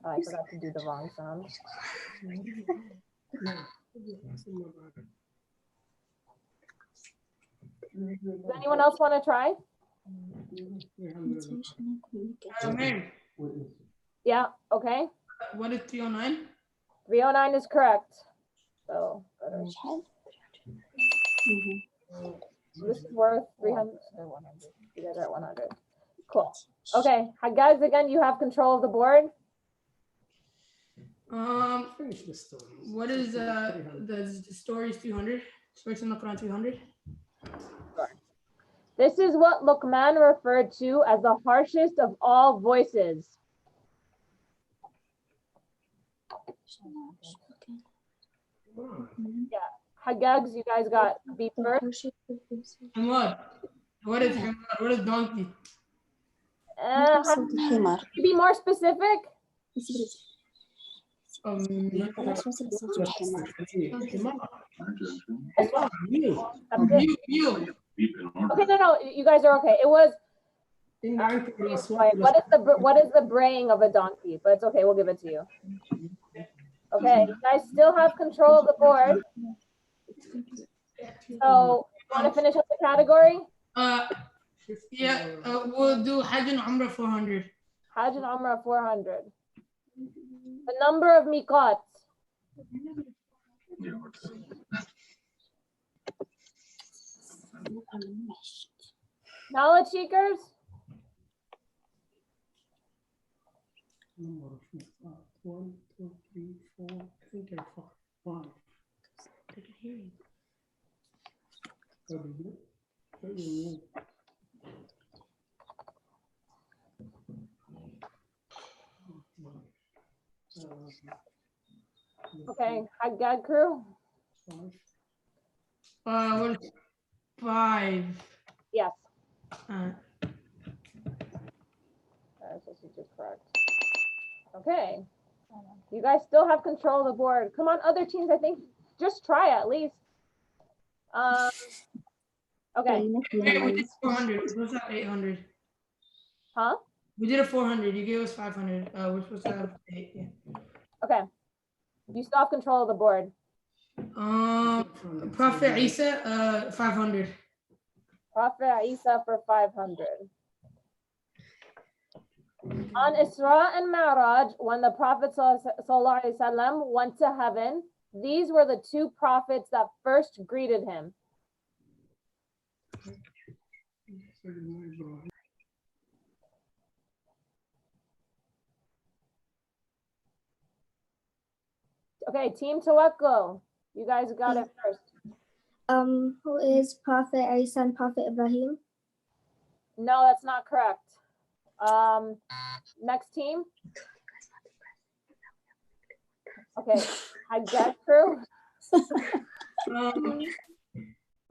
Oh, I forgot to do the wrong sound. Does anyone else want to try? Yeah, okay. What is 309? 309 is correct. So this is worth 300 or 100. You guys are at 100. Cool. Okay, guys, again, you have control of the board. What is the story is 300? Stories in the Quran 300? This is what Luqman referred to as the harshest of all voices. Yeah, Hagags, you guys got beat first. Hamad. What is Hamad? What is donkey? Can you be more specific? Okay, no, you guys are okay. It was. What is the braying of a donkey? But it's okay, we'll give it to you. Okay, you guys still have control of the board. So, you want to finish up the category? Yeah, we'll do Hajj and Umrah 400. Hajj and Umrah 400. The number of miqats. Knowledge seekers? One, two, three, four. I think there are five. They can hear you. Okay, Haggad crew? What is 5? Yes. This is just correct. Okay. You guys still have control of the board. Come on, other teams, I think just try at least. Okay. We did 400. We're supposed to have 800. Huh? We did a 400. You gave us 500. We're supposed to have 8. Yeah. Okay. You still have control of the board. Prophet Isa, 500. Prophet Isa for 500. On Isra and Mi'raj, when the Prophet ﷺ went to heaven, these were the two prophets that first greeted him. Okay, Team Tawakkul, you guys got it first. Who is Prophet Isa and Prophet Ibrahim? No, that's not correct. Next team. Okay, Hajjaj crew.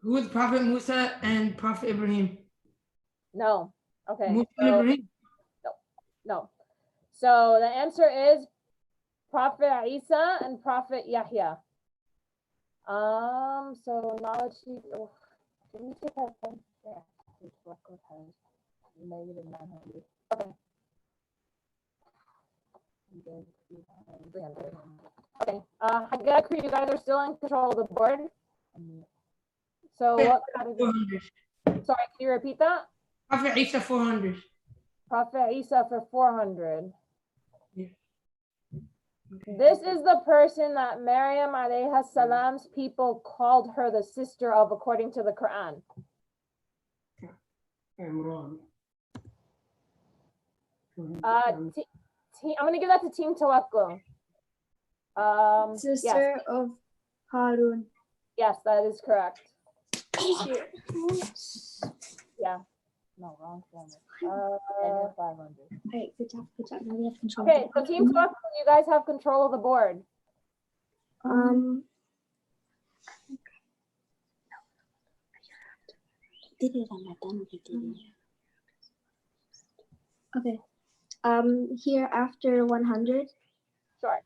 Who is Prophet Musa and Prophet Ibrahim? No. Okay. Musa and Ibrahim? No. So the answer is Prophet Isa and Prophet Yahya. So knowledge. Oh, did we take that one? Yeah. Negative 900. Okay. Okay. Haggadah crew, you guys are still in control of the board. So what category? Sorry, can you repeat that? Prophet Isa 400. Prophet Isa for 400. Yeah. Okay. This is the person that Maryam alayhi salam's people called her the sister of, according to the Quran. Imran. I'm gonna give that to Team Tawakkul. Sister of Harun. Yes, that is correct. Yeah. No, wrong. 500. Right, good job. Now we have control. Okay, so Team Tawakkul, you guys have control of the board. Okay. Here after 100. Sure.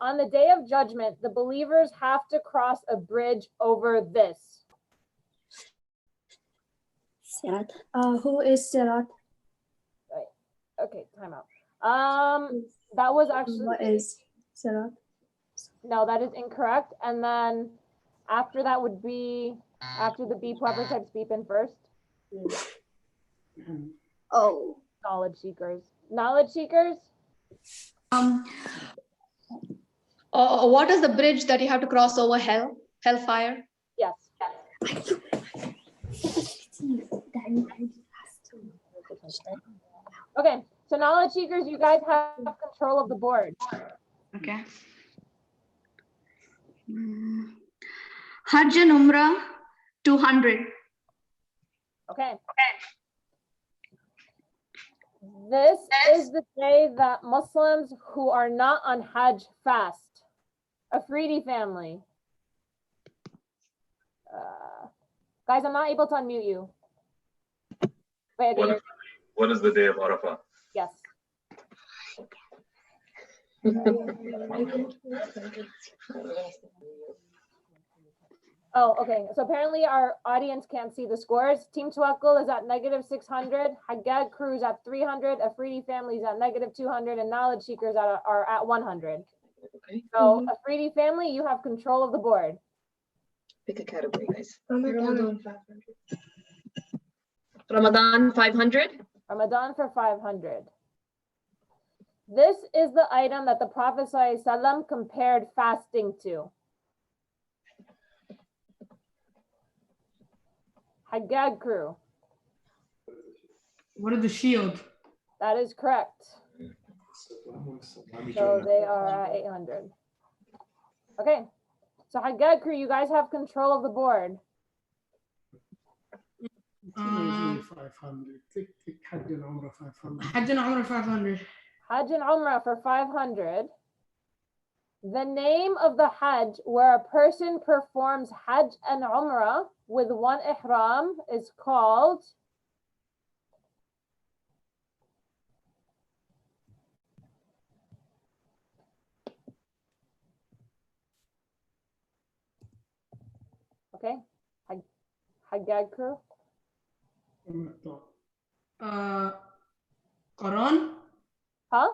On the day of judgment, the believers have to cross a bridge over this. Sirat. Who is Sirat? Right. Okay, time out. That was actually, What is Sarah? no, that is incorrect. And then after that would be, after the beep, whoever types beep in first. Oh. Knowledge seekers. Knowledge seekers? What is the bridge that you have to cross over hellfire? Yes. Okay, so knowledge seekers, you guys have control of the board. Okay. Hajj and Umrah, 200. Okay. This is the day that Muslims who are not on Hajj fast. Afridi family. Guys, I'm not able to unmute you. Wait, okay, What is the day of Arafah? yes. Oh, okay. So apparently our audience can't see the scores. Team Tawakkul is at -600. Haggad crew is at 300. Afridi family is at -200. And knowledge seekers are at 100. Okay. So Afridi family, you have control of the board. Pick a category, guys. Ramadan 500. Ramadan for 500. This is the item that the Prophet ﷺ compared fasting to. Haggad crew. What is the shield? That is correct. So they are at 800. Okay. So Haggad crew, you guys have control of the board. 500. Take Hajj and Umrah 500. Hajj and Umrah 500. Hajj and Umrah for 500. The name of the Hajj where a person performs Hajj and Umrah with one ihram is called okay. Haggad crew. Quran? Huh?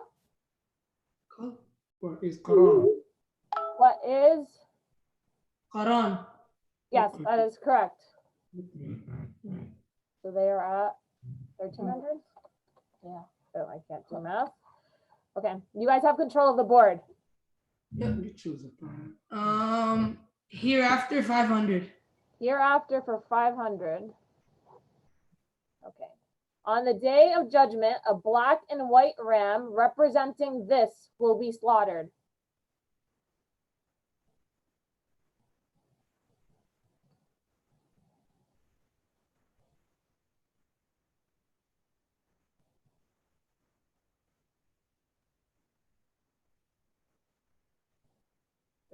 What is Quran? What is? Quran. Yes, that is correct. So they are at 1300? Yeah. Oh, I can't do math. Okay. You guys have control of the board. Yeah, you choose it. Hereafter 500. Hereafter for 500. Okay. On the day of judgment, a black and white ram representing this will be slaughtered.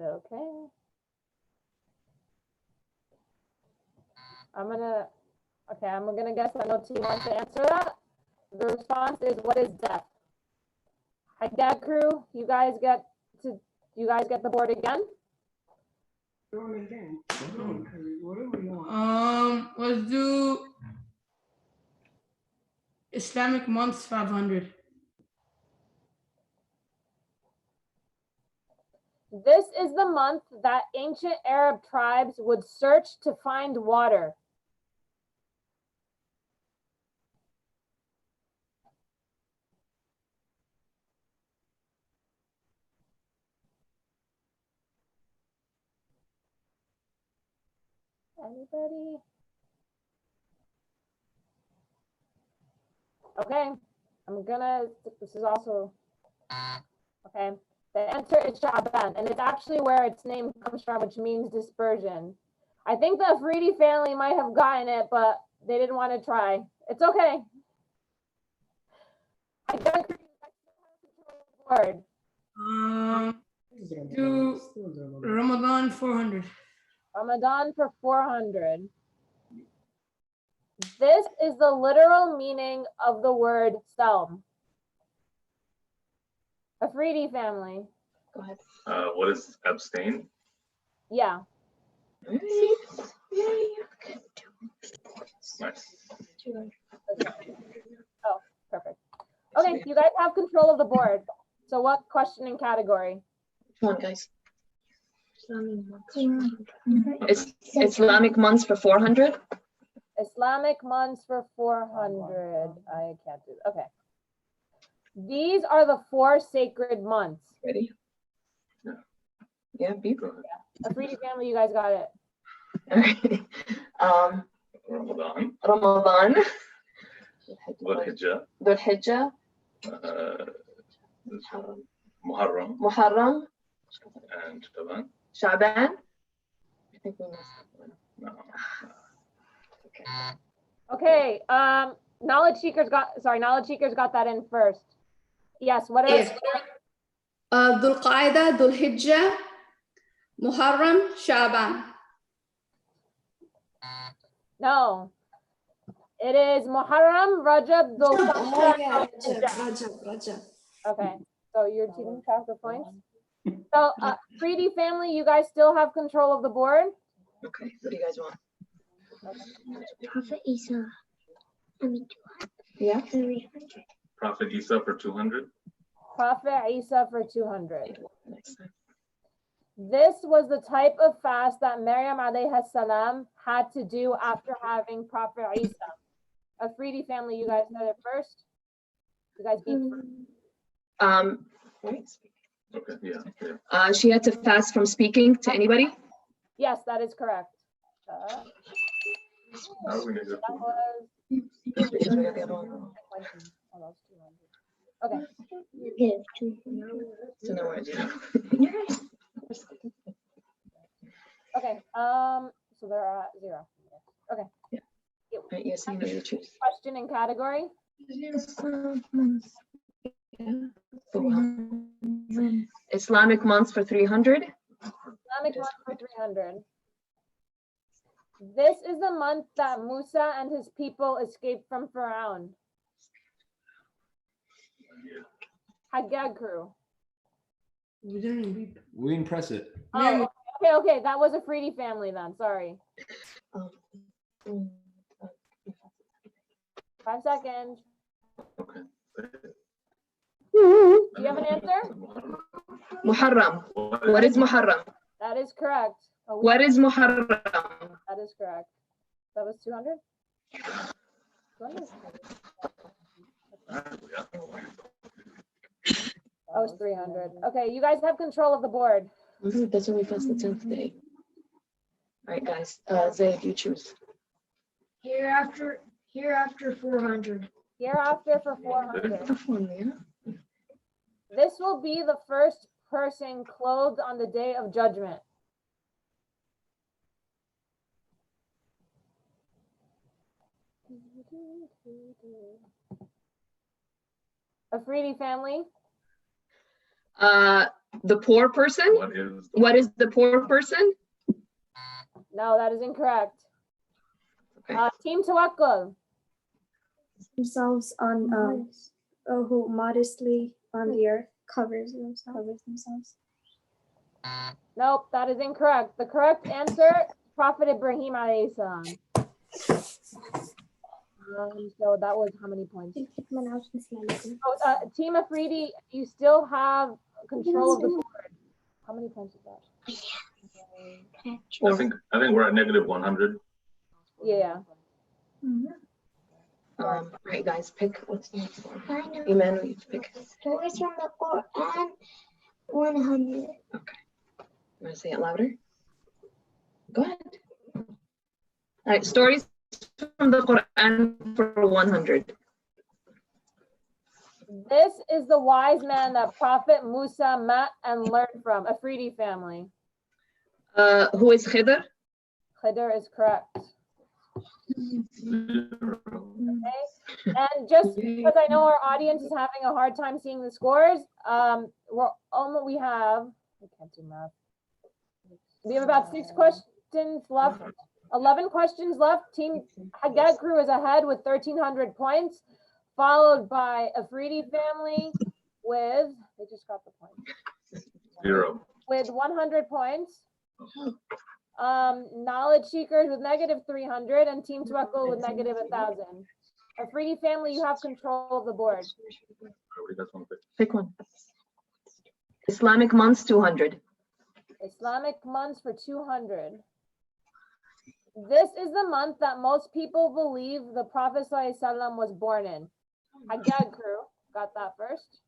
Okay. I'm gonna guess that no team wants to answer that. The response is, what is death? Haggad crew, you guys get the board again? Whatever you want. Let's do Islamic months 500. This is the month that ancient Arab tribes would search to find water. Anybody? Okay, this is also, okay. The answer is Sha'ban, and it's actually where its name comes from, which means dispersion. I think the Afridi family might have gotten it, but they didn't want to try. It's okay. I got board. Do Ramadan 400. Ramadan for 400. This is the literal meaning of the word Selm. Afridi family. Go ahead. What is abstain? Yeah. Nice. Oh, perfect. Okay, you guys have control of the board. So what question and category? Come on, guys. It's Islamic months for 400. Islamic months for 400. I can't do it. Okay. These are the 4 sacred months. Ready? Yeah. Yeah, be Go ahead. Afridi family, you guys got it. Alright. Ramadan, Ramadan. Dhul Hijjah, Dhul Hijjah. Muharram, Muharram. and Shaban. Shaban. I think we missed one. No. Okay. Okay. Knowledge seekers got that in first. Yes, what are Yes. Dhul Qaeda, Dhul Hijjah, Muharram, Shaban. No. It is Muharram, Rajab, Dhul Oh, yeah, Hijjah. Rajab. Okay, so you're keeping track of points. So, Preeti family, you guys still have control of the board. Okay. What do you guys want? Prophet Isa. I mean, Yeah. 300. Prophet Isa for 200. Prophet Isa for 200. Next time. This was the type of fast that Maryam alayhi salam had to do after having Prophet Isa. Afridi family, you guys said it first. You guys beat Right. Okay, yeah. She had to fast from speaking to anybody. Yes, that is correct. How are we gonna get That to was Because we got the other one. oh, that was 200. Okay. Give 200. So no worries. Okay. So they're at 0. Okay. Right, yes, you know you choose. Question and category. Islamic months for 300. Islamic month for 300. This is the month that Musa and his people escaped from Pharaoh. Haggad crew. We didn't read. We didn't press it. Oh, okay. That was a Freedy family then. Sorry. 5 seconds. Okay. Do you have an answer? Muharram. What is Muharram? That is correct. Oh, What is Muharram? that is correct. That was 200? 200? That was 300. Okay, you guys have control of the board. That's when we passed the 10th day. All right, guys. Zaid, you choose. Hereafter 400. Hereafter for 400. Tough one, yeah. This will be the first person clothed on the day of judgment. Afridi family. The poor person. What is the poor person? No, that is incorrect. Okay. Team Tawakkul. Themselves on who modestly on the earth covers themselves. Nope, that is incorrect. The correct answer, Prophet Ibrahim alayhi salam. So that was how many points? Oh, Team Afridi, you still have control of the board. How many points is that? I think we're at -100. Yeah. Right, guys, pick what's the next one. Emmanuel, you pick. Stories from the Quran, 100. Okay. You want to say it louder? Go ahead. All right, stories from the Quran for 100. This is the wise man that Prophet Musa met and learned from, Afridi family. Who is Khidr? Khidr is correct. Okay. And just because I know our audience is having a hard time seeing the scores, we have, I can't do math. We have about 6 questions left, 11 questions left. Team Haggad crew is ahead with 1,300 points, followed by Afridi family with, they just got the point. 0. With 100 points. Knowledge seekers with -300 and Team Tawakkul with -1,000. Afridi family, you have control of the board. Everybody got one pick. Pick one. Islamic months, 200. Islamic months for 200. This is the month that most people believe the Prophet ﷺ was born in. Haggad crew, got that first?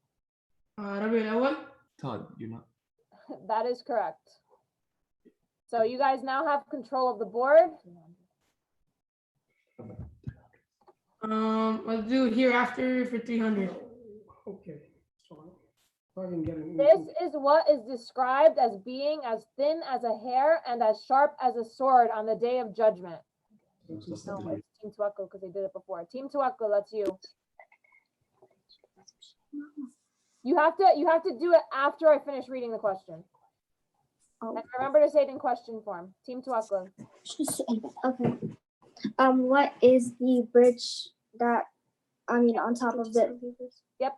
ربيع الأول. Todd, you're not. That is correct. So you guys now have control of the board. I'll do hereafter for 300. Okay. So I can get an This is what is described as being as thin as a hair and as sharp as a sword on the day of judgment. No, it's Team Tawakkul because they did it before. Team Tawakkul, that's you. You have to do it after I finish reading the question. Oh. And remember to say it in question form. Team Tawakkul. Okay. What is the bridge that, on top of the? Yep.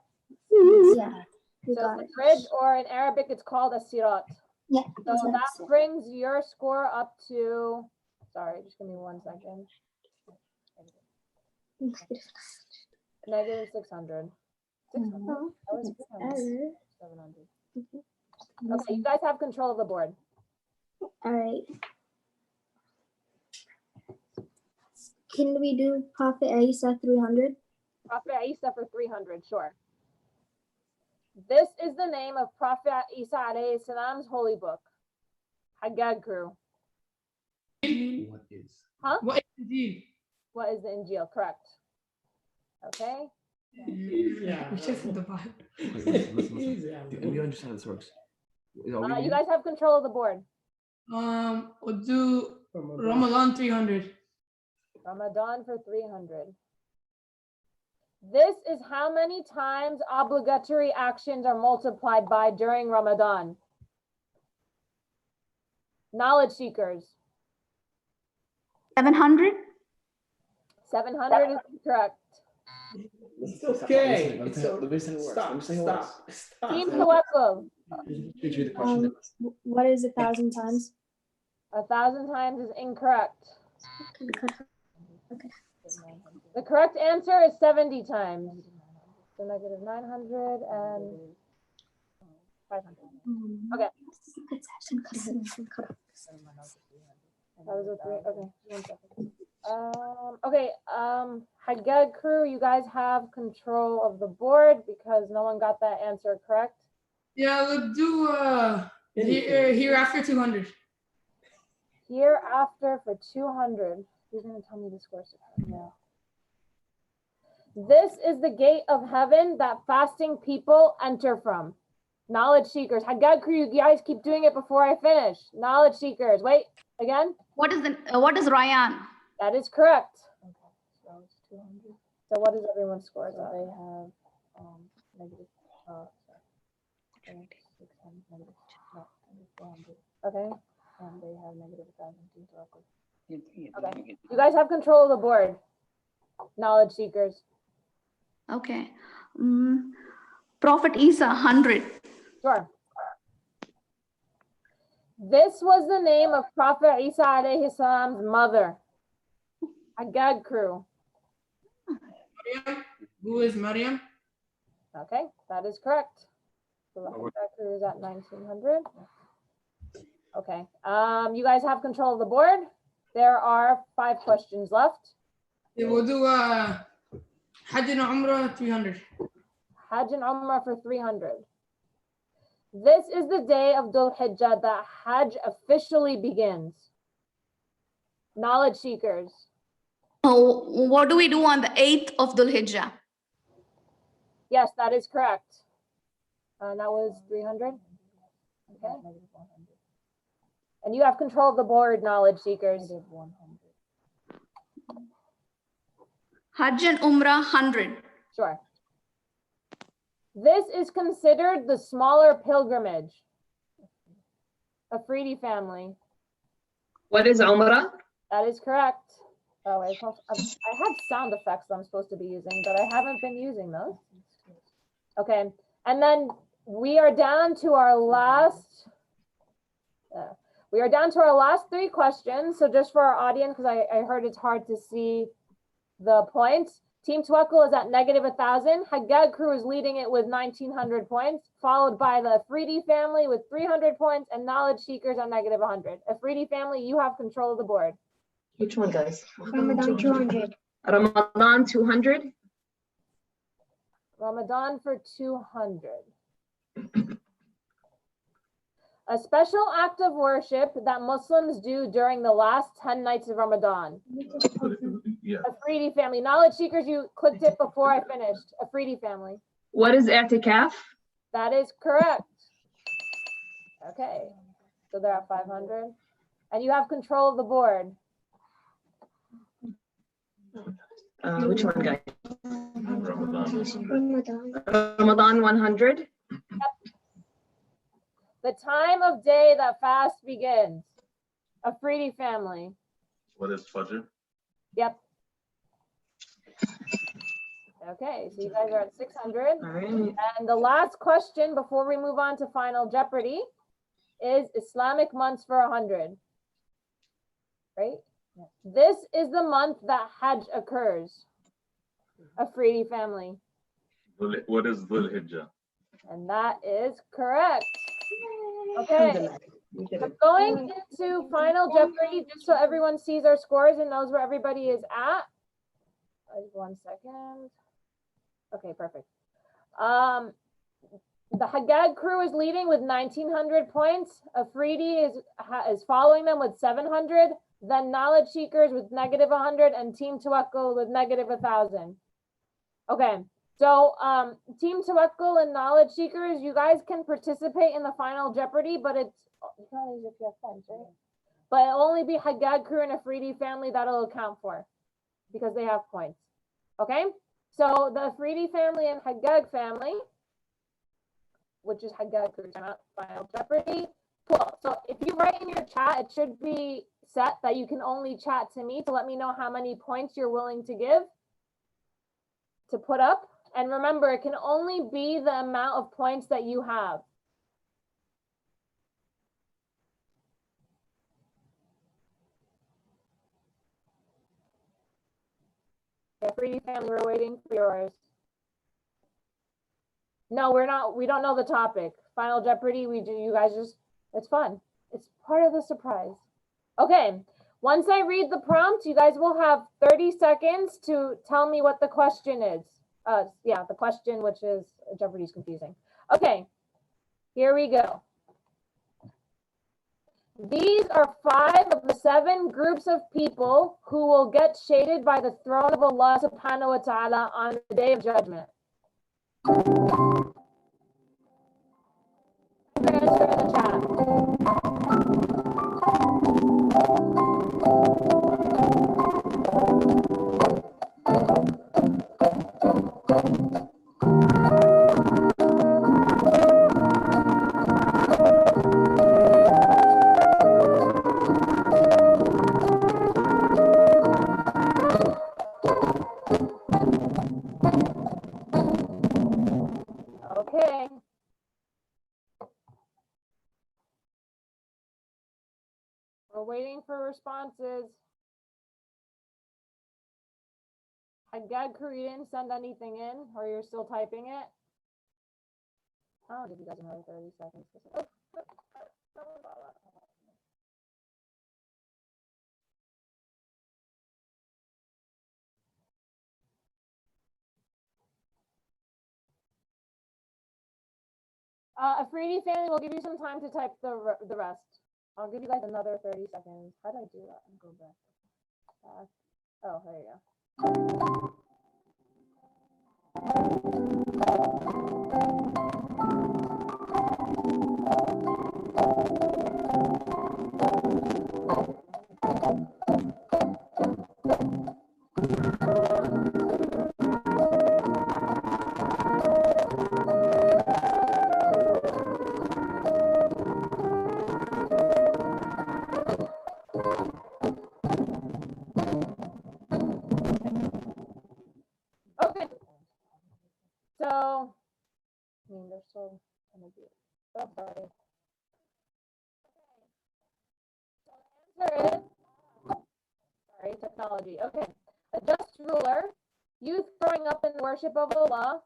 Yeah. We So got the it. bridge, or in Arabic, it's called a sirat. Yeah. So that brings your score up to, sorry, just give me 1 second. Negative 600. 600? That was 300. 700. Okay, you guys have control of the board. All right. Can we do Prophet Isa 300? Prophet Isa for 300, sure. This is the name of Prophet Isa alayhi salam's holy book. Haggad crew. What is? Huh? What is the deal? What is the Injil? Correct. Okay. Yeah. It's just the Bible. Wait, listen. Do we understand how this works? You guys have control of the board. We'll do Ramadan 300. Ramadan for 300. This is how many times obligatory actions are multiplied by during Ramadan. Knowledge seekers. 700? 700 is correct. It's okay. Let me say it works. Stop. Team Tawakkul. Read the question. What is 1,000 times? 1,000 times is incorrect. The correct answer is 70 times. So negative 900 and 500. Okay. That was a 3. Okay, 1 second. Okay, Haggad crew, you guys have control of the board because no one got that answer correct. Yeah, we'll do hereafter 200. Hereafter for 200. Who's going to tell me the score? Yeah. This is the gate of heaven that fasting people enter from. Knowledge seekers. Haggad crew, you guys keep doing it before I finish. Knowledge seekers. Wait, again? What is Ryan? That is correct. Okay, so it's 200. So what is everyone's score? So they have negative, sorry. 600, negative, no, 400. Okay, and they have negative 1,000. Okay, you guys have control of the board. Knowledge seekers. Okay. Prophet Isa 100. Sure. This was the name of Prophet Isa alayhi salam's mother. Haggad crew. Maryam? Who is Maryam? Okay, that is correct. So the Haggad crew is at 1900. Okay, you guys have control of the board. There are 5 questions left. Yeah, we'll do Hajj and Umrah 300. Hajj and Umrah for 300. This is the day of Dhul Hijjah that Hajj officially begins. Knowledge seekers. Oh, what do we do on the 8th of Dhul Hijjah? Yes, that is correct. That was 300. Okay. And you have control of the board, knowledge seekers. Hajj and Umrah 100. Sure. This is considered the smaller pilgrimage. Afridi family. What is Umrah? That is correct. Oh, I have sound effects I'm supposed to be using, but I haven't been using those. Okay, and then we are down to our last. We are down to our last 3 questions. So just for our audience, because I heard it's hard to see the points. Team Tawakkul is at -1,000. Haggag crew is leading it with 1,900 points, followed by the Afridi family with 300 points and Knowledge Seekers at -100. Afridi family, you have control of the board. Which one, guys? Ramadan 200. Ramadan 200. Ramadan for 200. A special act of worship that Muslims do during the last 10 nights of Ramadan. Yeah. Afridi family. Knowledge Seekers, you clicked it before I finished. Afridi family. What is i'tikaf? That is correct. Okay. So they're at 500. And you have control of the board. Which one, guys? Ramadan. Ramadan 100. The time of day that fast begins. Afridi family. What is Fajr? Yep. Okay, so you guys are at 600. All right. And the last question before we move on to Final Jeopardy is Islamic months for 100. Right? This is the month that Hajj occurs. Afridi family. What is Dhul Hijjah? And that is correct. Okay. We did So it. going into Final Jeopardy, just so everyone sees our scores and knows where everybody is at. 1 second. Okay, perfect. The Haggag crew is leading with 1,900 points. Afridi is following them with 700. Then Knowledge Seekers with -100 and Team Tawakkul with -1,000. Okay, so Team Tawakkul and Knowledge Seekers, you guys can participate in the Final Jeopardy, but it's you can only if you have points, right? But it'll only be Haggag crew and Afridi family that'll account for because they have points. Okay, so the Afridi family and Haggag family, which is Haggag crew, not Final Jeopardy. Cool. So if you write in your chat, it should be set that you can only chat to me to let me know how many points you're willing to give, to put up. And remember, it can only be the amount of points that you have. Afridi family, we're waiting for yours. No, we're not. We don't know the topic. Final Jeopardy, we do. You guys just, it's fun. It's part of the surprise. Okay. Once I read the prompt, you guys will have 30 seconds to tell me what the question is. Yeah, the question, which is Jeopardy's confusing. Okay. Here we go. These are 5 of the 7 groups of people who will get shaded by the throne of Allah subhanahu wa ta'ala on the day of judgment. Answer in the chat. Okay. We're waiting for responses. Haggag crew, you didn't send anything in, or you're still typing it? I'll give you guys another 30 seconds. Afridi family, we'll give you some time to type the rest. I'll give you guys another 30 seconds. How did I do that? And go back. Oh, there you go. Okay. So, I mean, they're still gonna do it. Oh, sorry. So the answer is, sorry, technology. Okay. A just ruler youth growing up in the worship of Allah,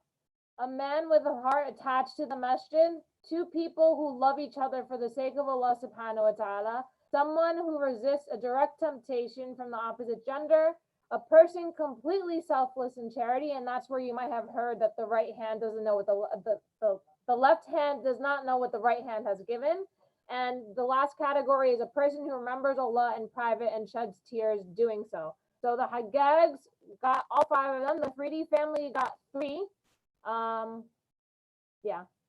a man with a heart attached to the masjid, two people who love each other for the sake of Allah subhanahu wa ta'ala, someone who resists a direct temptation from the opposite gender, a person completely selfless in charity, and that's where you might have heard that the right hand doesn't know what the left hand does not know what the right hand has given. And the last category is a person who remembers Allah in private and sheds tears doing so. So the Haggags got all 5 of them. The Freedy family got 3.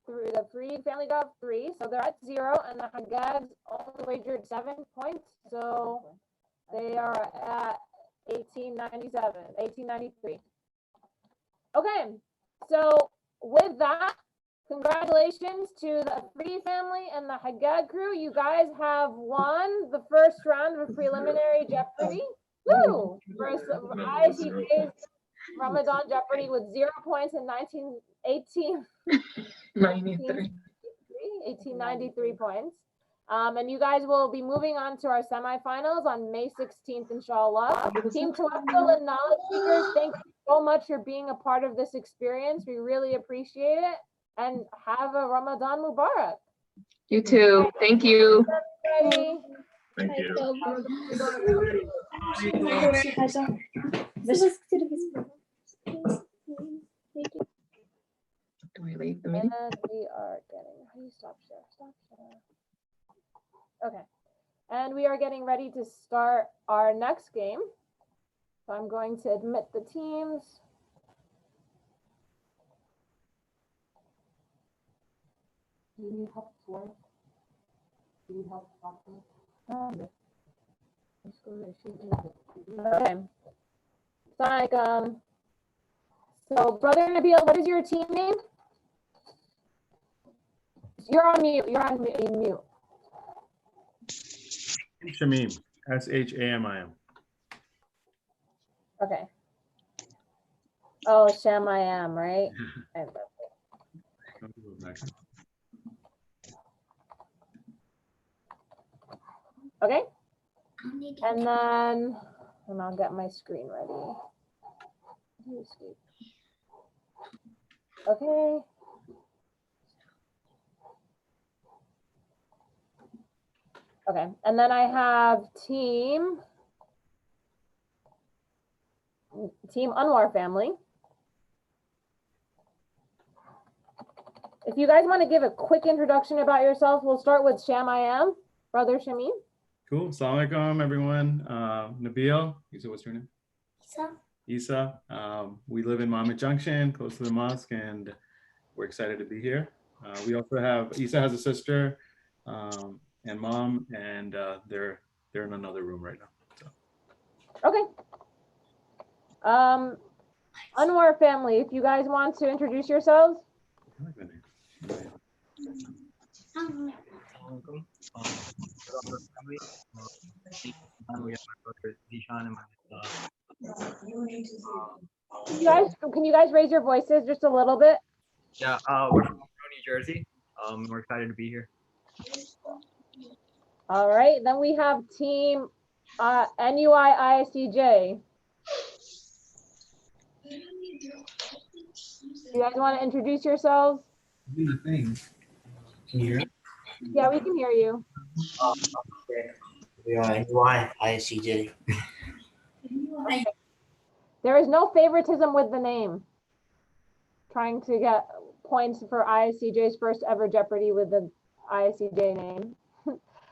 The Freed family got 3, so they're at 0, and the Haggags only wagered 7 points, so they are at 1893. Okay, so with that, congratulations to the Freedy family and the Haggag crew. You guys have won the first round of preliminary Jeopardy. Woo! Versus ISCJ's Ramadan Jeopardy with 0 points in 1893 points. And you guys will be moving on to our semifinals on May 16th, inshallah. Team Tawakkul and Knowledge Seekers, thank you so much for being a part of this experience. We really appreciate it. And have a Ramadan Mubarak. You too. Thank you. Everybody. Thank you. Do I leave the meeting? And we are getting, how do you stop share? Stop share. Okay. And we are getting ready to start our next game. So I'm going to admit the teams. Do you need help, Tori? Do you need help, Doctor? Okay. So Brother Nabil, what is your team name? You're on mute. You're on mute. Shamim, Shamim. Okay. Oh, Shamayam, right? Okay. And then, and I'll get my screen ready. Okay. Okay, and then I have team Anwar family. If you guys want to give a quick introduction about yourself, we'll start with Shamayam, Brother Shamim. Cool. Assalamu alaikum, everyone. Nabil, Isa, what's your name? Isa. We live in Mohammed Junction, close to the mosque, and we're excited to be here. We also have, Isa has a sister and mom, and they're in another room right now. So. Okay. Anwar family, if you guys want to introduce yourselves. I like that name. Can you guys raise your voices just a little bit? Yeah, we're from New Jersey. We're excited to be here. All right, then we have team NUI ISCJ. You guys want to introduce yourselves? Do the thing. Can you hear? Yeah, we can hear you. We are NUI ISCJ. Okay. There is no favoritism with the name. Trying to get points for ISCJ's first ever Jeopardy with the ISCJ name.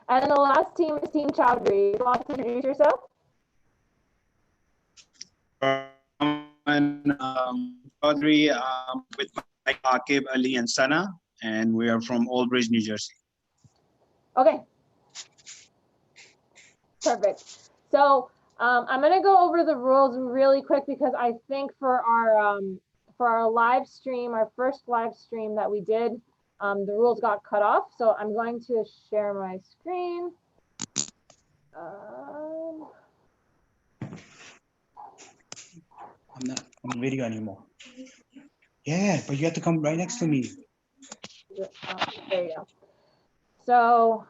And then the last team is Team Chowdhury. You want to introduce yourself? Chowdhury with Mike, Akib, Ali, and Sana, and we are from Old Bridge, New Jersey. Okay. Perfect. So I'm going to go over the rules really quick because I think for our live stream, our first live stream that we did, the rules got cut off. So I'm going to share my screen. I'm not on video anymore. Yeah, but you have to come right next to me. There you go. So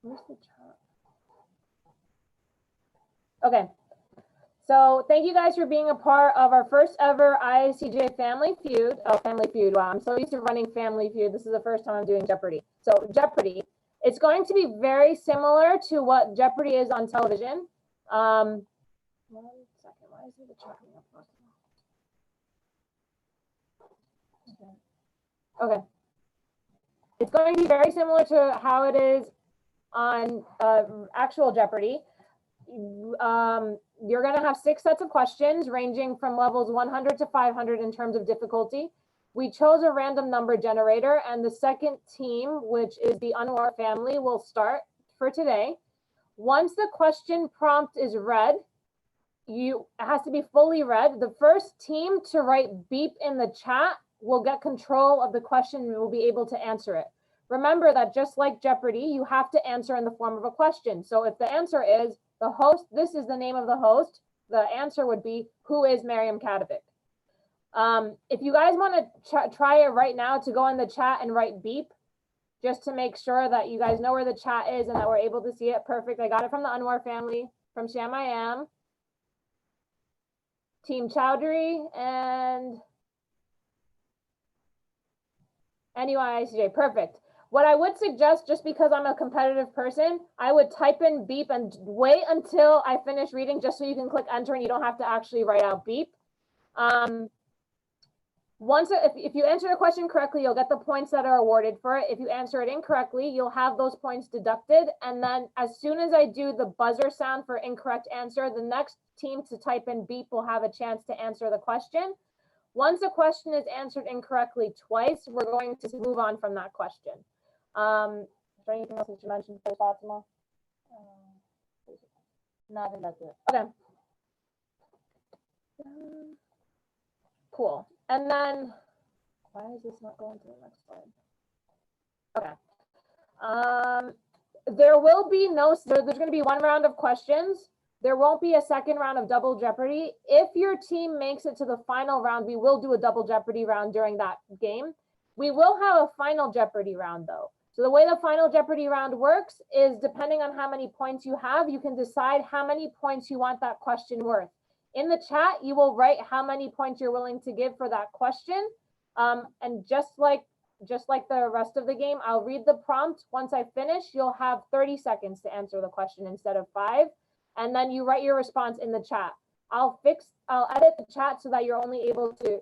where's the chat? Okay. So thank you guys for being a part of our first ever ISCJ Family Feud. Oh, Family Feud. Wow, I'm so used to running Family Feud. This is the first time I'm doing Jeopardy. So Jeopardy, it's going to be very similar to what Jeopardy is on television. 1 second, why isn't the chat coming up? Okay. It's going to be very similar to how it is on actual Jeopardy. You're going to have 6 sets of questions ranging from levels 100 to 500 in terms of difficulty. We chose a random number generator, and the second team, which is the Anwar family, will start for today. Once the question prompt is read, it has to be fully read. The first team to write beep in the chat will get control of the question and will be able to answer it. Remember that just like Jeopardy, you have to answer in the form of a question. So if the answer is the host, this is the name of the host, the answer would be, who is Mariam Katovic? If you guys want to try it right now to go in the chat and write beep, just to make sure that you guys know where the chat is and that we're able to see it. Perfect. I got it from the Anwar family, from Sham I Am, Team Chowdhury, and NUICJ. Perfect. What I would suggest, just because I'm a competitive person, I would type in beep and wait until I finish reading just so you can click enter and you don't have to actually write out beep. If you answer the question correctly, you'll get the points that are awarded for it. If you answer it incorrectly, you'll have those points deducted. And then as soon as I do the buzzer sound for incorrect answer, the next team to type in beep will have a chance to answer the question. Once a question is answered incorrectly twice, we're going to move on from that question. Is there anything else that you mentioned for Fatima? No, I think that's it. Okay. Cool. And then, why is this not going to the next slide? Okay. There will be there's going to be 1 round of questions. There won't be a second round of double Jeopardy. If your team makes it to the final round, we will do a double Jeopardy round during that game. We will have a final Jeopardy round though. So the way the final Jeopardy round works is depending on how many points you have, you can decide how many points you want that question worth. In the chat, you will write how many points you're willing to give for that question. And just like the rest of the game, I'll read the prompt. Once I finish, you'll have 30 seconds to answer the question instead of 5. And then you write your response in the chat. I'll edit the chat so that you're only able to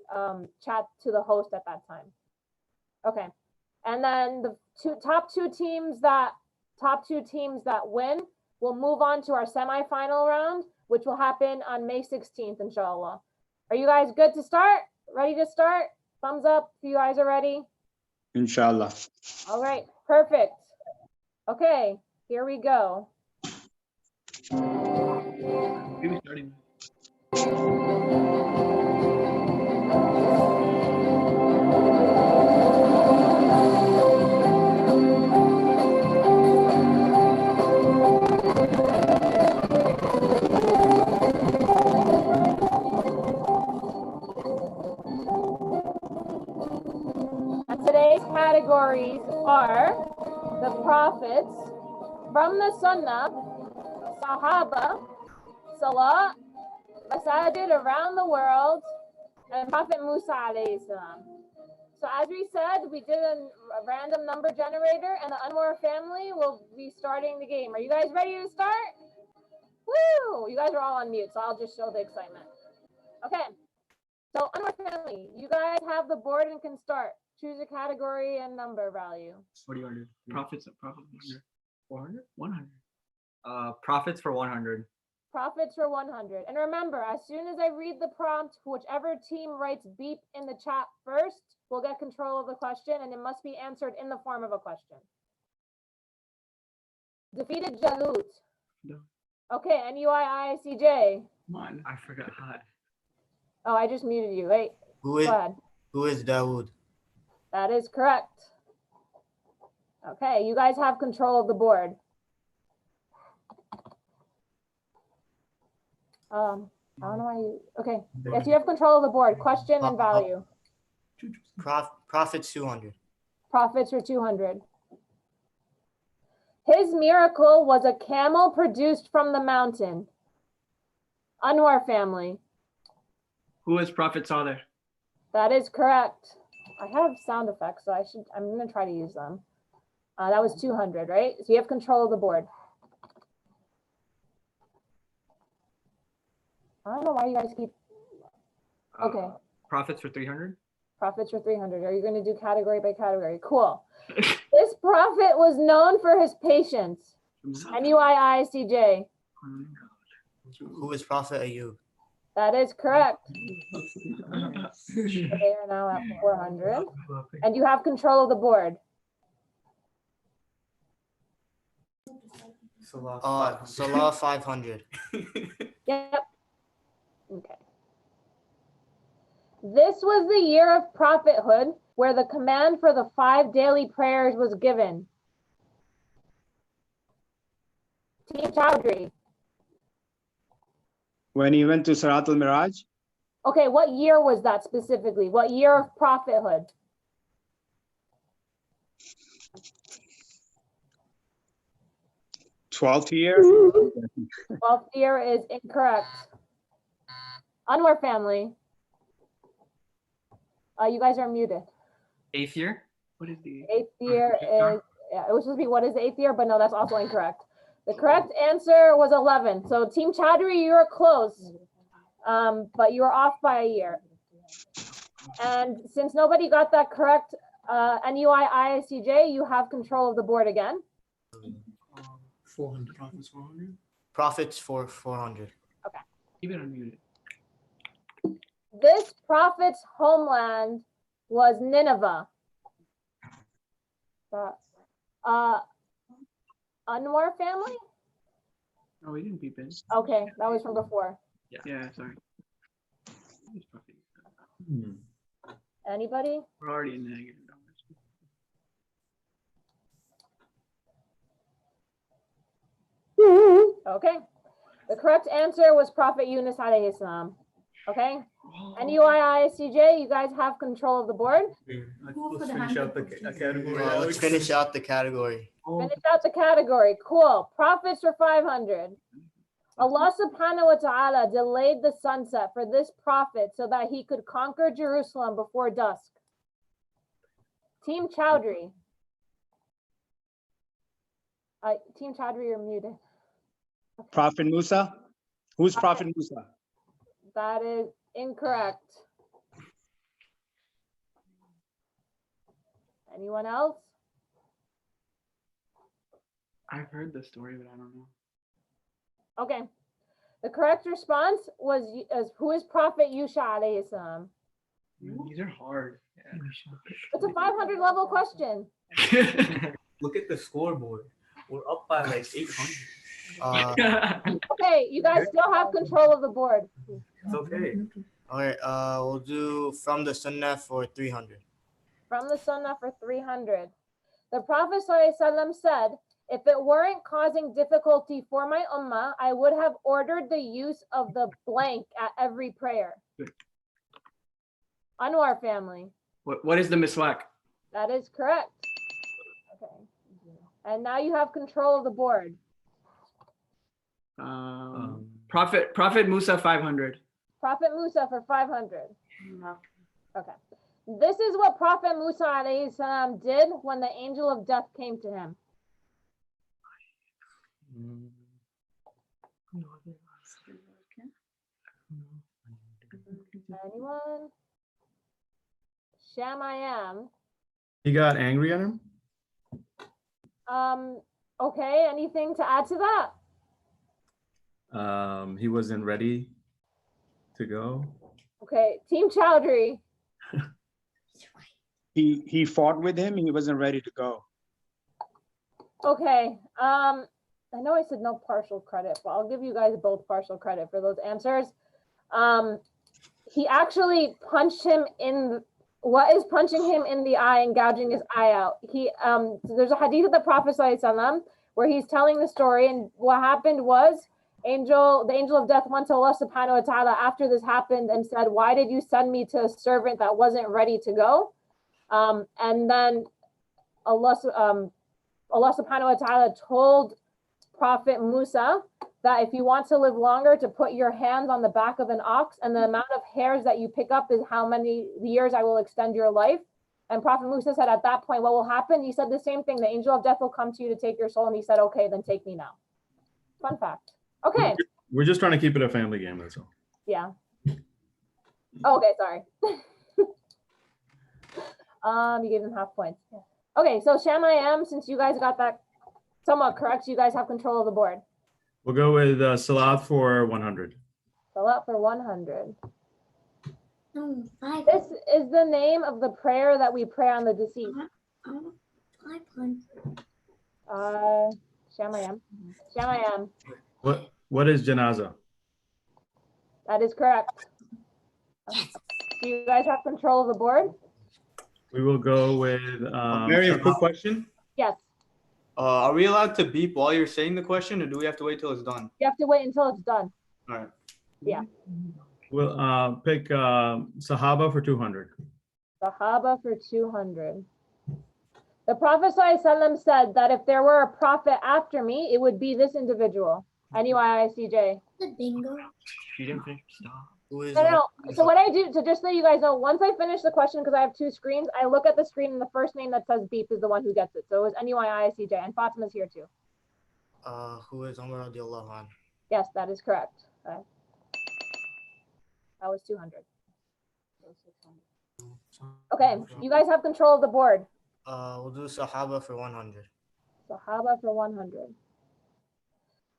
chat to the host at that time. Okay. And then the top two teams that win will move on to our semifinal round, which will happen on May 16th, inshallah. Are you guys good to start? Ready to start? Thumbs up if you guys are ready. Inshallah. All right, perfect. Okay, here we go. Maybe starting. Today's categories are the prophets, from the Sunnah, Sahaba, Salah, Masajid around the world, and Prophet Musa alayhi salam. So as we said, we did a random number generator, and the Anwar family will be starting the game. Are you guys ready to start? Woo! You guys are all on mute, so I'll just show the excitement. Okay. So Anwar family, you guys have the board and can start. Choose a category and number value. What do you want to do? Profits 400? 100. Profits for 100. Profits for 100. And remember, as soon as I read the prompt, whichever team writes beep in the chat first will get control of the question, and it must be answered in the form of a question. Defeated Jalut. No. Okay, NUICJ. Come on. I forgot how. Oh, I just muted you. Wait. Who is Go ahead. Dawood? That is correct. Okay, you guys have control of the board. I don't know why you, okay. Yes, you have control of the board. Question and value. Profits 200. Profits are 200. His miracle was a camel produced from the mountain. Anwar family. Who is Prophet Saleh? That is correct. I have sound effects, so I'm gonna try to use them. That was 200, right? So you have control of the board. I don't know why you guys keep, okay. Prophets for 300? Prophets for 300. Are you gonna do category by category? Cool. This prophet was known for his patience. NUI-ISCJ. Who is Prophet Ayub? That is correct. They are now at 400. And you have control of the board. Salah 500. Yep. Okay. This was the year of prophethood where the command for the 5 daily prayers was given. Team Chowdhury. When he went to Sarat al-Miraj, Okay, what year was that specifically? What year of prophethood? 12th year. 12th year is incorrect. Anwar family. You guys are muted. 8th year? What is the 8th year is, yeah, it was supposed to be what is the 8th year, but no, that's also incorrect. The correct answer was 11. So Team Chowdhury, you were close, but you were off by a year. And since nobody got that correct, NUI-ISCJ, you have control of the board again. 400. Prophets 400. Prophets for 400. Okay. Keep it unmuted. This prophet's homeland was Nineveh. Anwar family? No, we didn't beep it. Okay, that was from before. Yeah, sorry. Anybody? We're already in negative numbers. Okay. The correct answer was Prophet Yunus alayhi salam. Okay. NUI-ISCJ, you guys have control of the board. Let's finish out the category. Let's finish out the category. Finish out the category. Cool. Prophets for 500. Allah subhanahu wa ta'ala delayed the sunset for this prophet so that he could conquer Jerusalem before dusk. Team Chowdhury. Team Chowdhury, you're muted. Prophet Musa. Who's Prophet Musa? That is incorrect. Anyone else? I've heard the story, but I don't know. Okay. The correct response was who is Prophet Yusha alayhi salam? These are hard. It's a 500 level question. Look at the scoreboard. We're up by like 800. Okay, you guys still have control of the board. It's okay. All right, we'll do from the Sunnah for 300. From the Sunnah for 300. The Prophet ﷺ said, if it weren't causing difficulty for my ummah, I would have ordered the use of the blank at every prayer. Good. Anwar family. What is the miswak? That is correct. Okay. And now you have control of the board. Prophet Musa 500. Prophet Musa for 500. Okay. This is what Prophet Musa alayhi salam did when the angel of death came to him. Anyone? Shamayam. He got angry at him? Okay, anything to add to that? He wasn't ready to go. Okay, Team Chowdhury. He fought with him. He wasn't ready to go. Okay, I know I said no partial credit, but I'll give you guys both partial credit for those answers. He actually punched him in. What is punching him in the eye and gouging his eye out? There's a hadith of the Prophet ﷺ where he's telling the story, and what happened was the angel of death went to Allah subhanahu wa ta'ala after this happened and said, why did you send me to a servant that wasn't ready to go? And then Allah subhanahu wa ta'ala told Prophet Musa that if you want to live longer, to put your hands on the back of an ox, and the amount of hairs that you pick up is how many years I will extend your life. And Prophet Musa said at that point, what will happen? He said the same thing. The angel of death will come to you to take your soul. And he said, okay, then take me now. Fun fact. Okay. We're just trying to keep it a family game, that's all. Yeah. Oh, okay, sorry. You gave them half points. Okay, so Shamayam, since you guys got that somewhat correct, you guys have control of the board. We'll go with Salat for 100. Salat for 100. No, 5. This is the name of the prayer that we pray on the deceased. 500. Shamayam. Shamayam. What is Janaza? That is correct. Do you guys have control of the board? We will go with Mary, a quick question. Yes. Are we allowed to beep while you're saying the question, or do we have to wait till it's done? You have to wait until it's done. All right. Yeah. We'll pick Sahaba for 200. Sahaba for 200. The Prophet ﷺ said that if there were a prophet after me, it would be this individual. ISCJ. The bingo. She didn't finish. Stop. No. So what I do, so just so you guys know, once I finish the question, because I have 2 screens, I look at the screen and the first name that says beep is the one who gets it. So it was ISCJ, and Fatima's here too. Who is Umar radiallahu anh? Yes, that is correct. Okay. That was 200. Okay, you guys have control of the board. We'll do Sahaba for 100. Sahaba for 100.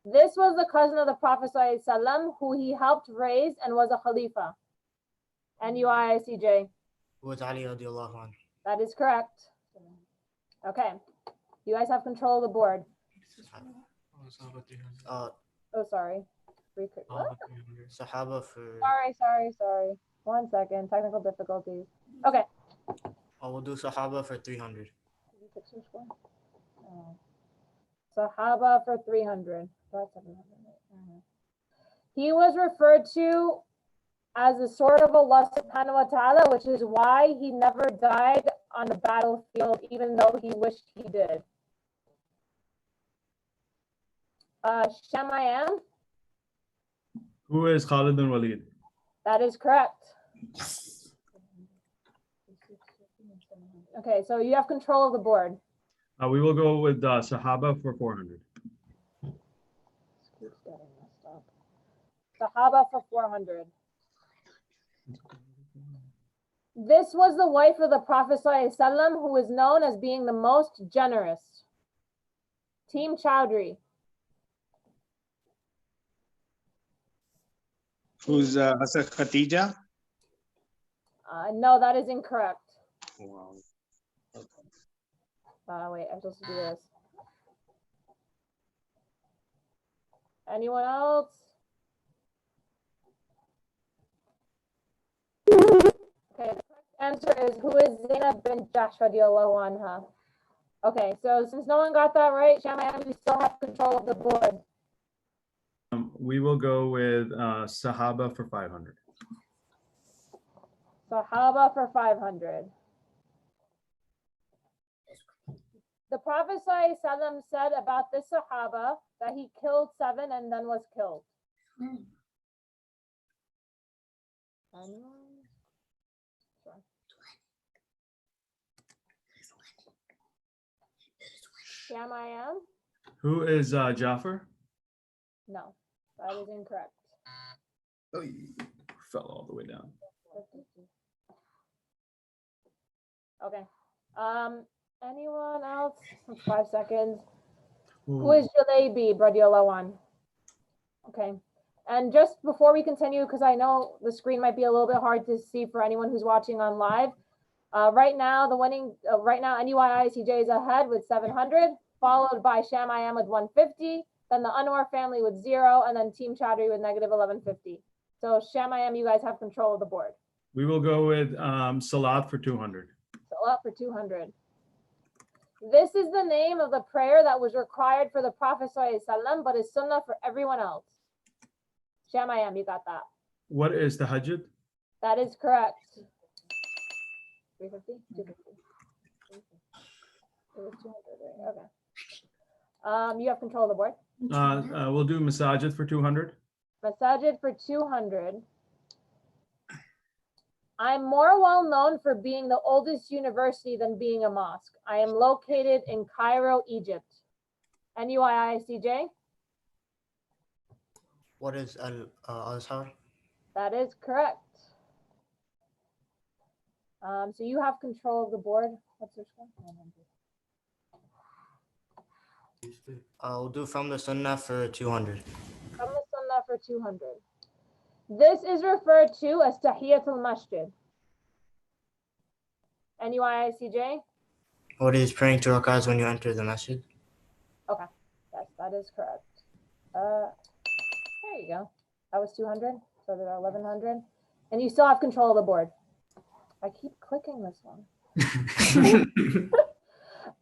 This was the cousin of the Prophet ﷺ who he helped raise and was a Khalifa. ISCJ. Who is Ali radiallahu anh? That is correct. Okay, you guys have control of the board. Oh, sorry. What? Sahaba for. Sorry. 1 second. Technical difficulties. Okay. We'll do Sahaba for 300. Sahaba for 300. He was referred to as a sword of Allah subhanahu wa ta'ala, which is why he never died on the battlefield, even though he wished he did. Shamayam. Who is Khalid bin Walid? That is correct. Okay, so you have control of the board. We will go with Sahaba for 400. Sahaba for 400. This was the wife of the Prophet ﷺ, who is known as being the most generous. Team Chowdhury. Who's Hazrat Khatija? No, that is incorrect. Wow. Wait, I'm supposed to do this. Anyone else? Okay, the correct answer is who is Zainab bint Jahsh radiallahu anha. Okay, so since no one got that right, Shamayam, you still have control of the board. We will go with Sahaba for 500. Sahaba for 500. The Prophet ﷺ said about this Sahaba that he killed 7 and then was killed. Shamayam? Who is Jafar? No, that is incorrect. Oh, you fell all the way down. Okay. Anyone else? 5 seconds. Who is Jalebi radiallahu anh? Okay. And just before we continue, because I know the screen might be a little bit hard to see for anyone who's watching on live. Right now, the winning, ISCJ is ahead with 700, followed by Shamayam with 150, then the Anwar family with 0, and then Team Chowdhury with negative 1150. So Shamayam, you guys have control of the board. We will go with Salat for 200. Salat for 200. This is the name of the prayer that was required for the Prophet ﷺ, but is sunnah for everyone else. Shamayam, you got that. What is the Tahajjud? That is correct. 350? 250. It was 200, right? Okay. You have control of the board. We'll do Masajid for 200. Masajid for 200. I'm more well known for being the oldest university than being a mosque. I am located in Cairo, Egypt. NUIICJ? What is Al-Azhar? That is correct. So you have control of the board. What's your score? 100. We'll do from the Sunnah for 200. From the Sunnah for 200. This is referred to as Tahiyatul Masjid. NUIICJ? What is praying 2 rakahs when you enter the masjid? Okay, yes, that is correct. There you go. That was 200, so there are 1100. And you still have control of the board. I keep clicking this one.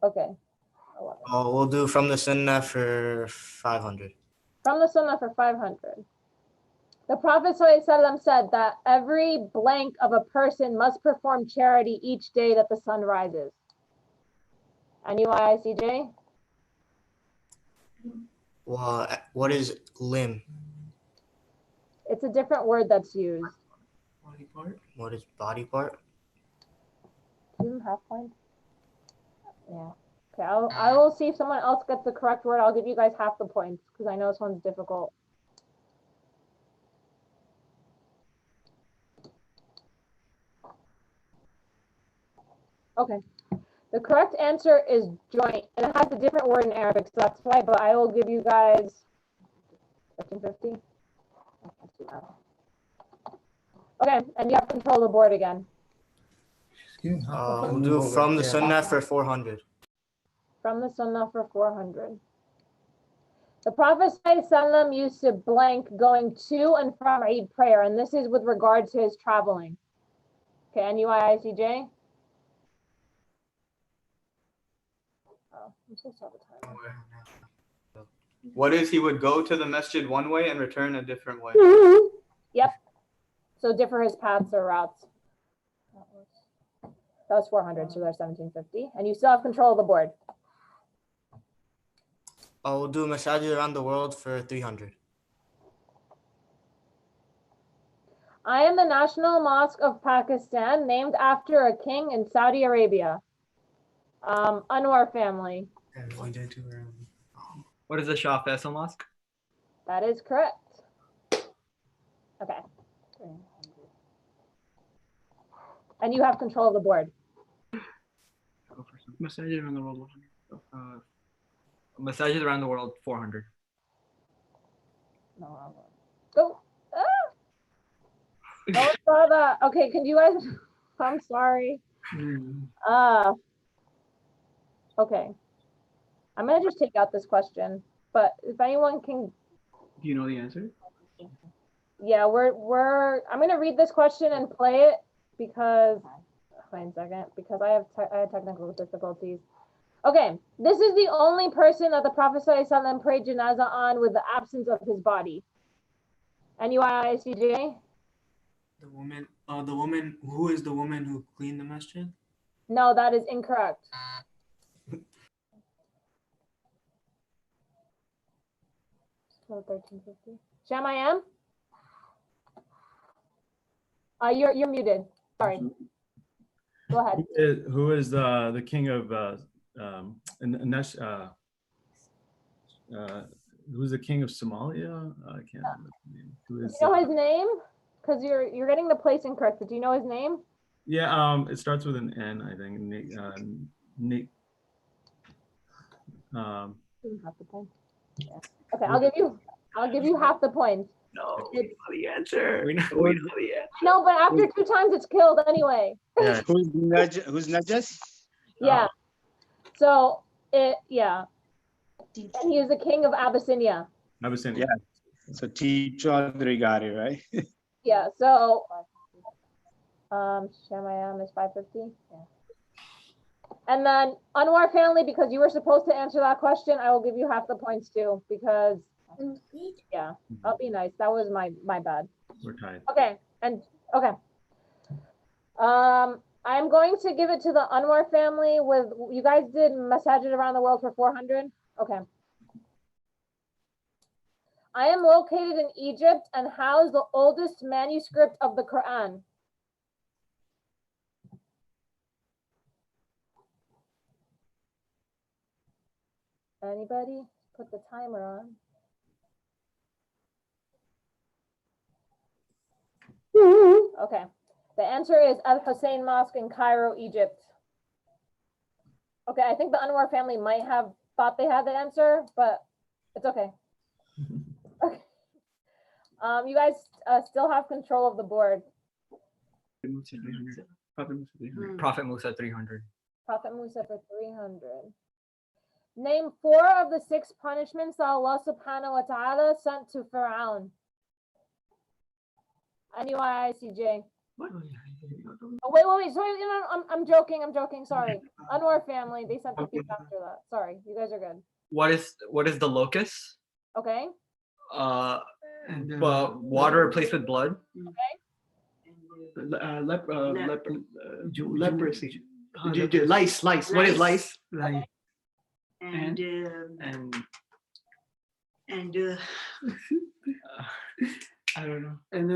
Okay. 11. We'll do from the Sunnah for 500. From the Sunnah for 500. The Prophet ﷺ said that every blank of a person must perform charity each day that the sun rises. NUIICJ? Well, what is limb? It's a different word that's used. Body part. What is body part? 2.5 points. Yeah. Okay, I will see if someone else gets the correct word. I'll give you guys half the points because I know this one's difficult. Okay. The correct answer is joint, and it has a different word in Arabic, so that's why, but I will give you guys 1350. Okay, and you have control of the board again. We'll do from the Sunnah for 400. From the Sunnah for 400. The Prophet ﷺ used to blank going to and from Eid prayer, and this is with regard to his traveling. Okay, NUIICJ? Oh, I'm so sorry. What is he would go to the masjid one way and return a different way? Yep. So differ his paths or routes. That was 400, so there's 1750. And you still have control of the board. We'll do masajid around the world for 300. I am the national mosque of Pakistan, named after a king in Saudi Arabia. Anwar family. What is the Shah Faisal Mosque? That is correct. Okay. And you have control of the board. Masajid around the world. Masajid around the world 400. No, wrong one. Go. Oh, saw that. Okay, can you guys? I'm sorry. Okay. I'm gonna just take out this question, but if anyone can. Do you know the answer? Yeah, I'm gonna read this question and play it because. Wait a second, because I had technical difficulties. Okay, this is the only person that the Prophet ﷺ prayed janazah on with the absence of his body. NUIICJ? The woman, who is the woman who cleaned the masjid? No, that is incorrect. So 1350. Shamayam? You're muted. Sorry. Go ahead. Who is the king of who's the king of Somalia? I can't remember the name. Who is, do you know his name? Because you're getting the place incorrect, but do you know his name? Yeah, it starts with an N, I think. Nick. Half the point. Yeah. Okay, I'll give you half the points. No, we know the answer. We know the answer. No, but after 2 times it's killed anyway. Yeah. Who's Najas? Yeah. So yeah. And he was the king of Abyssinia. Abyssinia. Yeah. So T. Chaudhary got it, right? Yeah, so Shamayam is 550. Yeah. And then Anwar family, because you were supposed to answer that question, I will give you half the points too, because yeah, I'll be nice. That was my bad. We're tied. Okay, and okay. I'm going to give it to the Anwar family with, you guys did masajid around the world for 400? Okay. I am located in Egypt and house the oldest manuscript of the Quran. Anybody? Put the timer on. Okay. The answer is Al Hussein Mosque in Cairo, Egypt. Okay, I think the Anwar family might have thought they had the answer, but it's okay. Okay. You guys still have control of the board. Prophet Musa 300. Prophet Musa for 300. Name 4 of the 6 punishments that Allah subhanahu wa ta'ala sent to Pharaoh. ISCJ. Oh, wait. Sorry, I'm joking. Sorry. Anwar family, they sent the piece after that. Sorry, you guys are good. What is the locus? Okay. Water replaced with blood. Okay. Leprosy. Lice. What is lice? Lice. And I don't know. And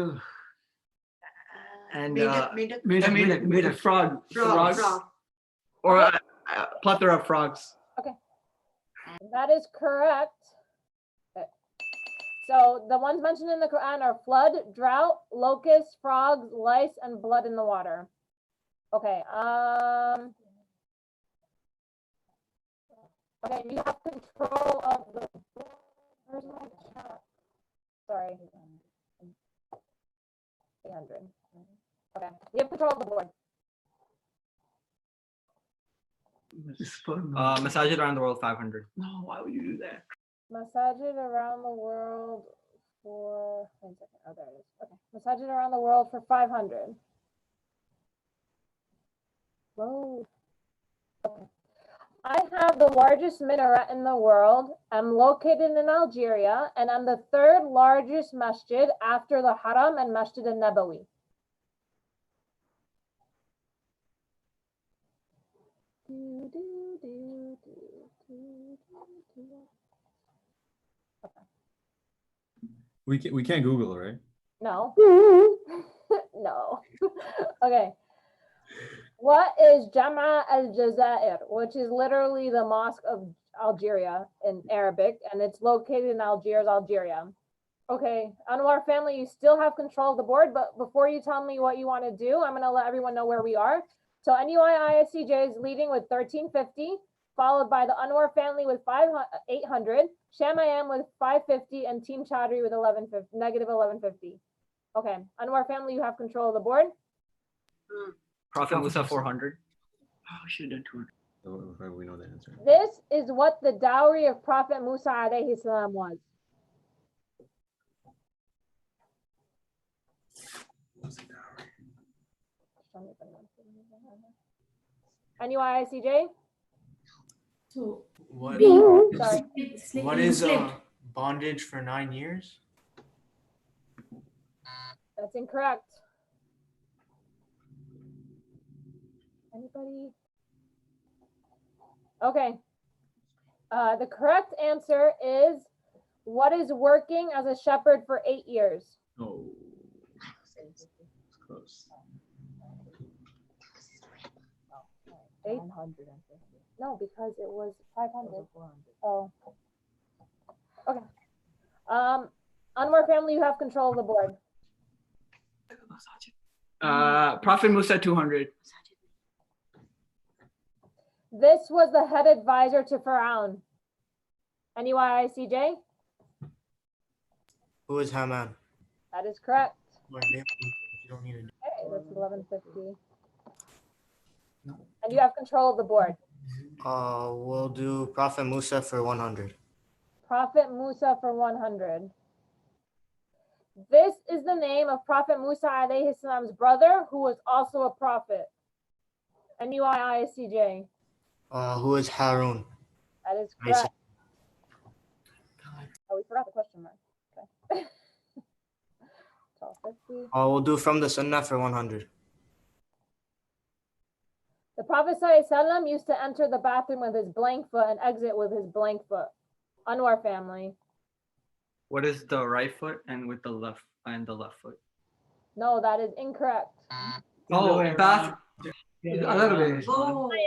Made a frog. Frogs. Or a plethora of frogs. Okay. That is correct. Okay. So the ones mentioned in the Quran are flood, drought, locusts, frogs, lice, and blood in the water. Okay. Okay, you have control of the. Where's my chat? Sorry. 800. Okay, you have control of the board. Masajid around the world 500. no, why would you do that? Masajid around the world for. Wait a second. Oh, there it is. Okay, Masajid around the world for 500. Whoa. Okay. I have the largest minaret in the world. I'm located in Algeria, and I'm the 3rd largest masjid after the Haram and Masjid al-Nabawi. We can't Google, right? No. No. Okay. What is Jama al-Jazair, which is literally the Mosque of Algeria in Arabic, and it's located in Algiers, Algeria. Okay, Anwar family, you still have control of the board, but before you tell me what you want to do, I'm going to let everyone know where we are. So ISCJ is leading with 1350, followed by the Anwar family with 800, Shamayam with 550, and Team Chaudhry with negative 1150. Okay, Anwar family, you have control of the board. Prophet Musa 400. Oh, we should have done 200. We know the answer. This is what the dowry of Prophet Musa alayhi salam was. ISCJ? So what? Sorry. What is bondage for 9 years? That's incorrect. Anybody? Okay. The correct answer is what is working as a shepherd for 8 years? Oh, it's close. 800. No, because it was 500. Oh. Okay. Anwar family, you have control of the board. Prophet Musa 200. This was the head advisor to Pharaoh. ISCJ? Who is Haman? That is correct. You don't need to. Okay, that's 1150. No. And you have control of the board. We'll do Prophet Musa for 100. Prophet Musa for 100. This is the name of Prophet Musa alayhi salam's brother, who was also a prophet. ISCJ? Who is Harun? That is correct. Oh, we forgot the question mark. Okay. 1250. We'll do from the Sunnah for 100. The Prophet ﷺ used to enter the bathroom with his blank foot and exit with his blank foot. Anwar family. What is the right foot and with the left foot? No, that is incorrect. Oh, in bath. The other A way little around. bit.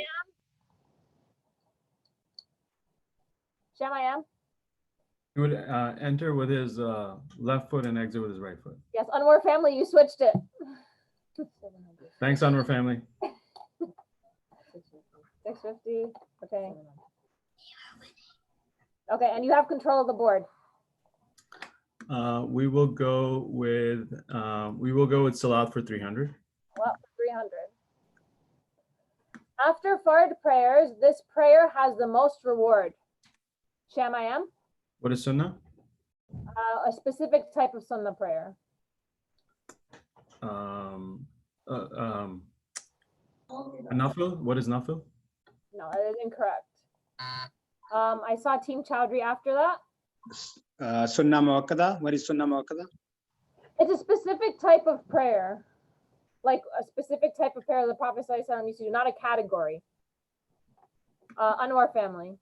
Oh, Shamayam? He would enter with his left foot and exit with his right foot. Yes, Anwar family, you switched it. Thanks, Anwar family. 650, okay. Okay, and you have control of the board. We will go with Salat for 300. Well, 300. After Fard prayers, this prayer has the most reward. Shamayam? What is Sunnah? A specific type of Sunnah prayer. Nafil? What is Nafil? No, that is incorrect. I saw Team Chowdhury after that. Sunnah Muakkada. What is Sunnah Muakkada? It's a specific type of prayer, like a specific type of prayer the Prophet ﷺ used to do, not a category. Anwar family.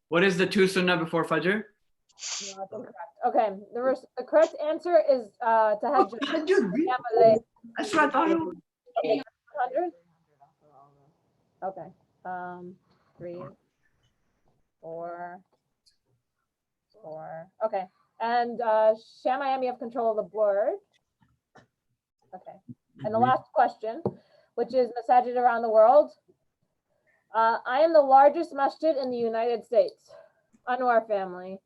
What is the 2 sunnah before Fajr? No, that's incorrect. Okay, the correct answer is tahajjud. That's what I thought it was. 100? Okay. 3, 4. Okay. And Shamayam, you have control of the board. Okay. And the last question, which is masajid around the world. I am the largest masjid in the United States. Anwar family.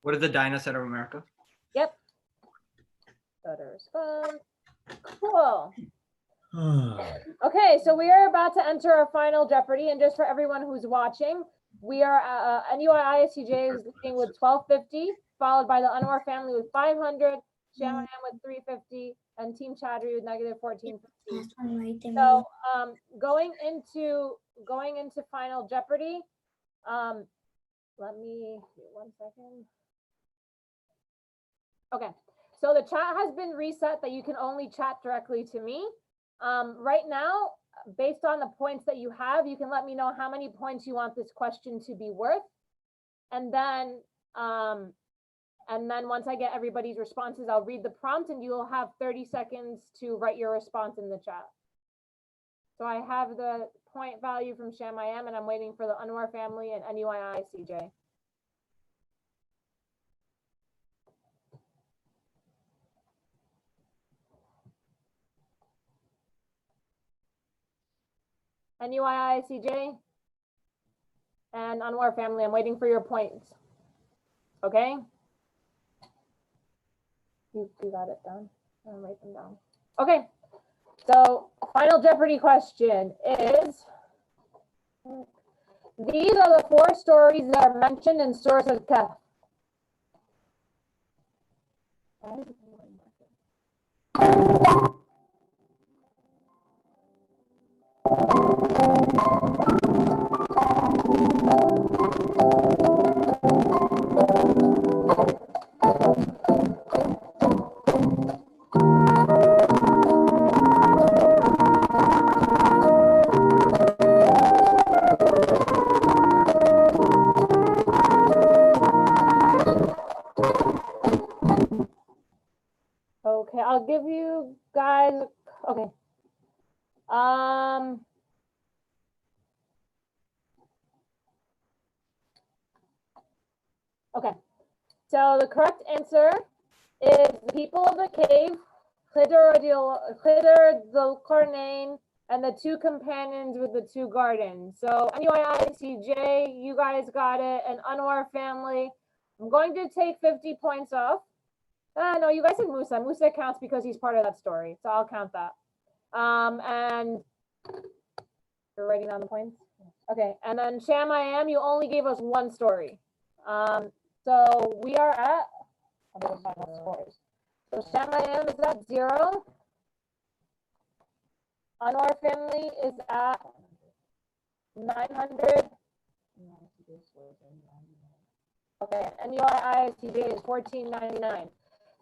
What is the Dinah Center of America? Yep. Better respond. Cool. Okay, so we are about to enter our final Jeopardy, and just for everyone who's watching, we are NUI ISCJ is leading with 1250, followed by the Anwar family with 500, Shamayam with 350, and Team Chowdhury with negative 1450. So going into final Jeopardy, let me 1 second. Okay, so the chat has been reset that you can only chat directly to me. Right now, based on the points that you have, you can let me know how many points you want this question to be worth. And then once I get everybody's responses, I'll read the prompt and you will have 30 seconds to write your response in the chat. So I have the point value from Shamayam and I'm waiting for the Anwar family and NUI ISCJ. NUI ISCJ and Anwar family, I'm waiting for your points. Okay? You got it down. I'll write them down. Okay. So final Jeopardy question is, these are the 4 stories that are mentioned in Surah Al-Kahf. Okay, I'll give you guys, okay. Okay, so the correct answer is the people of the cave, Khidr the Qarnayn, and the 2 companions with the 2 gardens. So NUI ISCJ, you guys got it, and Anwar family. I'm going to take 50 points off. No, you guys said Musa. Musa counts because he's part of that story, so I'll count that. And you're writing down the points? Okay, and then Shamayam, you only gave us 1 story. So we are at, I'm going to find the scores. So Shamayam is at 0. Anwar family is at 900. Okay, and NUI ISCJ is 1499.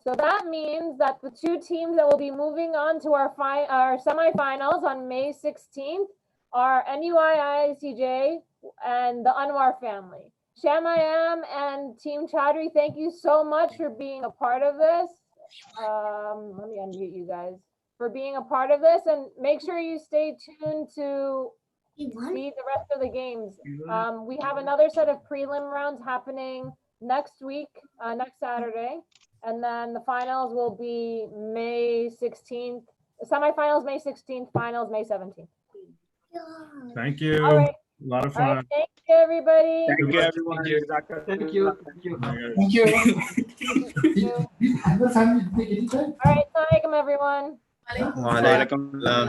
So that means that the 2 teams that will be moving on to our semifinals on May 16th are NUI ISCJ and the Anwar family. Shamayam and Team Chaudhry, thank you so much for being a part of this. Let me unmute you guys for being a part of this, and make sure you stay tuned to see the rest of the games. We have another set of prelim rounds happening next week, next Saturday, and then the finals will be May 16th. Semifinals May 16th, finals May 17th. Thank you. All right. A lot of All right, fun. thank you, everybody. Thank you, everyone. Thank you. Thank you. All right, assalamualaikum, everyone. Walaikum salam.